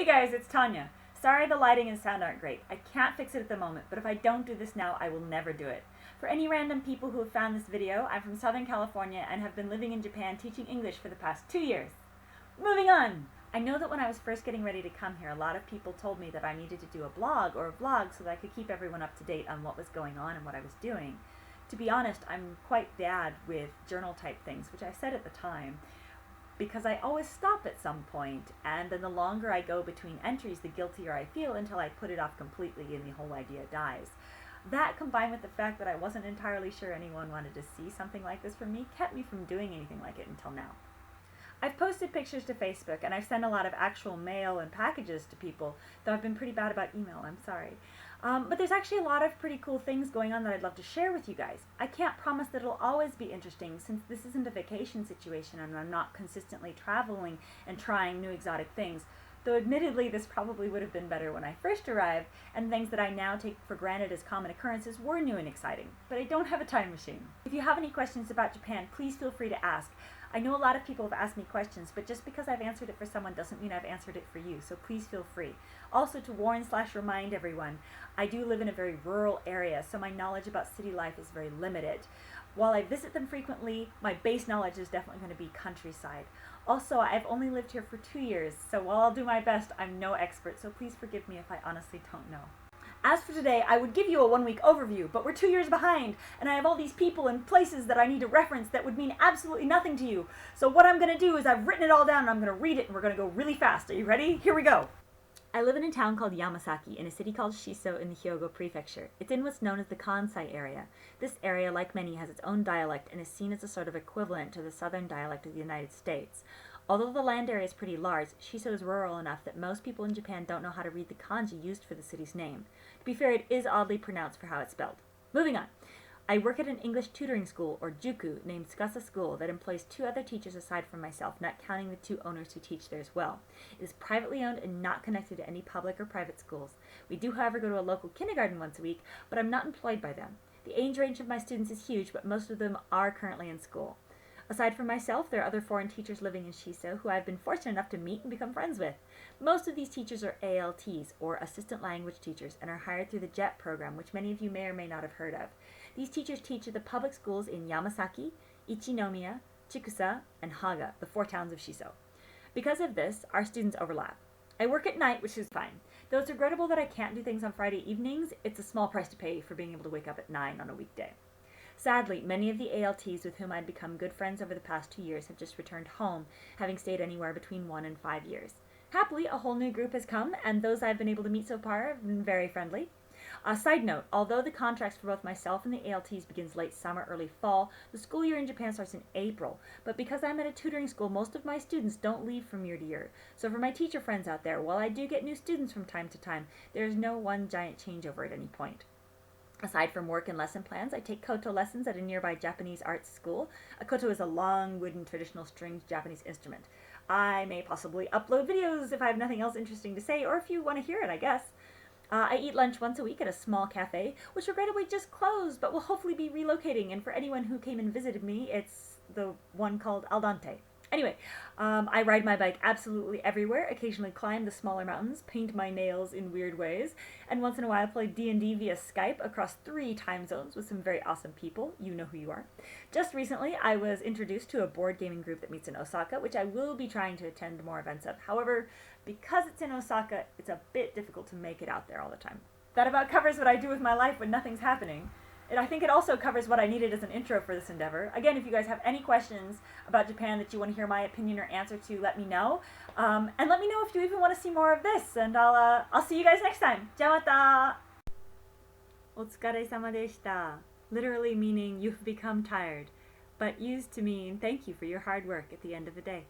Hey guys, it's Tanya. Sorry the lighting and sound aren't great. I can't fix it at the moment, but if I don't do this now, I will never do it. For any random people who have found this video, I'm from Southern California and have been living in Japan teaching English for the past 2 years. Moving on! I know that when I was first getting ready to come here, a lot of people told me that I needed to do a blog or a vlog so that I could keep everyone up to date on what was going on and what I was doing. To be honest, I'm quite bad with journal type things, which I said at the time, because I always stop at some point, and then the longer I go between entries, the guiltier I feel until I put it off completely and the whole idea dies. That, combined with the fact that I wasn't entirely sure anyone wanted to see something like this from me, kept me from doing anything like it until now. I've posted pictures to Facebook, and I've sent a lot of actual mail and packages to people, though I've been pretty bad about email, I'm sorry. But there's actually a lot of pretty cool things going on that I'd love to share with you guys. I can't promise that it'll always be interesting, since this isn't a vacation situation and I'm not consistently traveling and trying new exotic things, though admittedly this probably would have been better when I first arrived, and things that I now take for granted as common occurrences were new and exciting. But I don't have a time machine. If you have any questions about Japan, please feel free to ask. I know a lot of people have asked me questions, but just because I've answered it for someone doesn't mean I've answered it for you, so please feel free. Also, to warn/remind everyone, I do live in a very rural area, so my knowledge about city life is very limited. While I visit them frequently, my base knowledge is definitely going to be countryside. Also, I've only lived here for 2 years, so while I'll do my best, I'm no expert, so please forgive me if I honestly don't know. As for today, I would give you a 1-week overview, but we're 2 years behind, and I have all these people and places that I need to reference that would mean absolutely nothing to you. So what I'm going to do is I've written it all down, and I'm going to read it, and we're going to go really fast. Are you ready? Here we go. I live in a town called Yamasaki, in a city called Shiso in the Hyogo Prefecture. It's in what's known as the Kansai area. This area, like many, has its own dialect and is seen as a sort of equivalent to the southern dialect of the United States. Although the land area is pretty large, Shiso is rural enough that most people in Japan don't know how to read the kanji used for the city's name. To be fair, it is oddly pronounced for how it's spelled. Moving on. I work at an English tutoring school, or juku, named Tsukasa School, that employs 2 other teachers aside from myself, not counting the 2 owners who teach there as well. It is privately owned and not connected to any public or private schools. We do, however, go to a local kindergarten once a week, but I'm not employed by them. The age range of my students is huge, but most of them are currently in school. Aside from myself, there are other foreign teachers living in Shiso who I've been fortunate enough to meet and become friends with. Most of these teachers are ALTs, or Assistant Language Teachers, and are hired through the JET program, which many of you may or may not have heard of. These teachers teach at the public schools in Yamasaki, Ichinomiya, Chikusa, and Haga, the 4 towns of Shiso. Because of this, our students overlap. I work at night, which is fine. Though it's regrettable that I can't do things on Friday evenings, it's a small price to pay for being able to wake up at 9 on a weekday. Sadly, many of the ALTs with whom I'd become good friends over the past 2 years have just returned home, having stayed anywhere between 1 and 5 years. Happily, a whole new group has come, and those I've been able to meet so far have been very friendly. Side note, although the contracts for both myself and the ALTs begins late summer, early fall, the school year in Japan starts in April. But because I'm at a tutoring school, most of my students don't leave from year to year. So for my teacher friends out there, while I do get new students from time to time, there is no one giant changeover at any point. Aside from work and lesson plans, I take koto lessons at a nearby Japanese arts school. A koto is a long, wooden, traditional stringed Japanese instrument. I may possibly upload videos if I have nothing else interesting to say, or if you want to hear it, I guess. I eat lunch once a week at a small cafe, which regrettably just closed, but will hopefully be relocating, and for anyone who came and visited me, it's the one called Al Dente. Anyway, I ride my bike absolutely everywhere, occasionally climb the smaller mountains, paint my nails in weird ways, and once in a while play D&D via Skype across 3 time zones with some very awesome people. You know who you are. Just recently, I was introduced to a board gaming group that meets in Osaka, which I will be trying to attend more events of. However, because it's in Osaka, it's a bit difficult to make it out there all the time. That about covers what I do with my life when nothing's happening. And I think it also covers what I needed as an intro for this endeavor. Again, if you guys have any questions about Japan that you want to hear my opinion or answer to, let me know. And let me know if you even want to see more of this. And I'll see you guys next time. じゃあまた! お疲れ様でした. Literally meaning you've become tired, but used to mean thank you for your hard work at the end of the day.